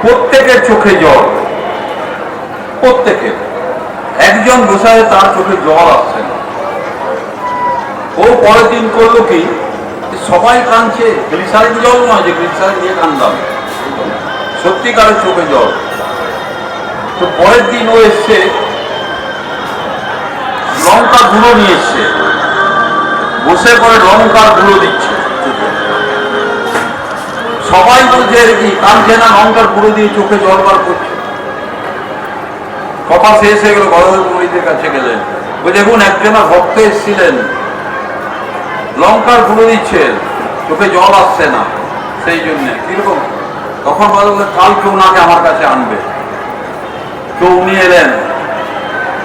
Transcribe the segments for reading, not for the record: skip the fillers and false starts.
প্রত্যেকের চোখে জল, প্রত্যেকের। একজন বসে তার চোখে জল আসছে না। ও পরের দিন করলো কি, সবাই কাঁদছে, গ্লিসারিন জল নয় যে গ্লিসারিন দিয়ে কান্দাম, সত্যিকারের চোখে জল। তো পরের দিন ও এসছে, লঙ্কা গুঁড়ো নিয়ে এসছে, বসে পরে লঙ্কার গুঁড়ো দিচ্ছে। সবাই বলছে কি কাঁদছে না, লঙ্কার গুঁড়ো দিয়ে চোখে জল বার করছে। কথা শেষ হয়ে গেল, গরমের মরিদের কাছে গেলেন, ওই দেখুন একজনের ভক্ত এসেছিলেন, লঙ্কার গুঁড়ো দিচ্ছে, চোখে জল আসছে না, সেই জন্য কিরকম। তখন বলে কালকে ওনাকে আমার কাছে আনবে। তো উনি এলেন,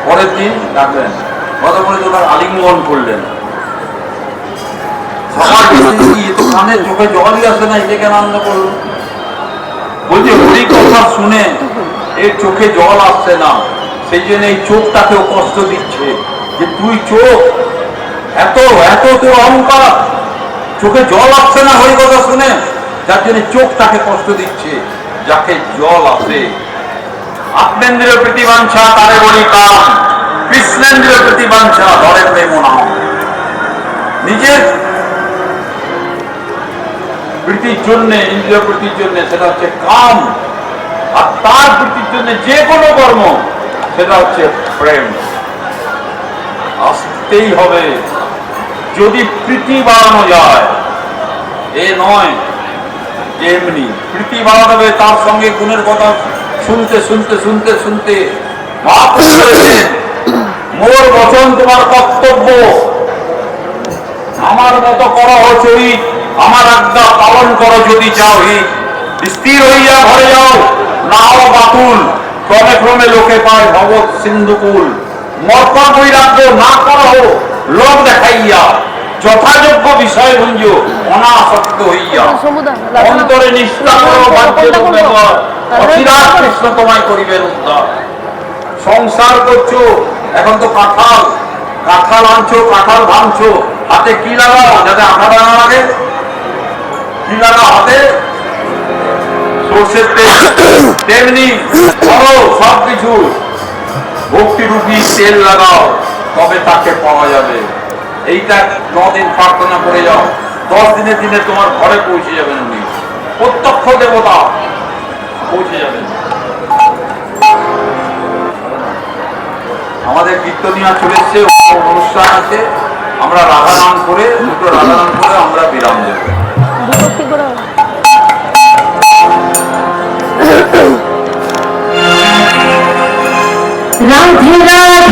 পরের দিন ডাকলেন, কথা বলে ওনার আলিঙ্গন করলেন। সবার কানে চোখে জলই আসে না, একে কেন আনন্দ করলো? বলছে হরি কথা শুনে এর চোখে জল আসছে না, সেই জন্য এই চোখটাকেও কষ্ট দিচ্ছে যে তুই চোখ এত এত তোর অহংকার, চোখে জল আসছে না হরি কথা শুনে, যার জন্য চোখটাকে কষ্ট দিচ্ছে। যাকে জল আসে, আত্মেন্দ্রীয় প্রতিবাঞ্ছা তারে বলি কাম, কৃষ্ণেন্দ্রীয় প্রতিবাঞ্ছা ধরে প্রেম নাম। নিজের প্রীতির জন্য, ইন্দ্রিয় প্রীতির জন্য সেটা হচ্ছে কাম, আর তার প্রীতির জন্য যে কোনো কর্ম সেটা হচ্ছে প্রেম। আসতেই হবে। যদি প্রীতি বাড়ানো যায়, এ নয় যে এমনি প্রীতি বাড়ানো হবে, তার সঙ্গে গুণের কথা শুনতে শুনতে শুনতে শুনতে মোর বচন তোমার কর্তব্য, আমার মতো করো চরিত, আমার আজ্ঞা পালন করো যদি চাও হিত। স্থির হইয়া ঘরে যাও, না হও বাতুল, ক্রমে ক্রমে লোকে পায় ভগৎ সিন্ধুকুল। মর্কট বৈরাগ্য না করো লোক দেখাইয়া, যথাযোগ্য বিষয় ভুঞ্জ অনাসক্ত হইয়া। অন্তরে নিষ্ঠা করো বাহ্য ব্যবহার, অচিরাত কৃষ্ণ তোমায় করিবেন উদ্ধার। সংসার করছো, এখন তো কাঁঠাল কাঁঠাল আনছো, কাঁঠাল ভাঙছো, হাতে কি লাগাও যাতে আঠাটা না লাগে? কি লাগাও হাতে? সর্ষের তেল। তেমনি করো সবকিছু ভক্তিরূপী তেল লাগাও, তবে তাকে পাওয়া যাবে। এইটা 9 দিন প্রার্থনা করে যাও, 10 দিনের দিনে তোমার ঘরে পৌঁছে যাবেন উনি, প্রত্যক্ষ দেবতা পৌঁছে যাবেন। আমাদের কীর্তনিয়া চলে এসছে, অনুষ্ঠান আছে, আমরা রাধারাম করে, দুটো রাধারাম করে আমরা বিরাম দেব। রাধে রাধে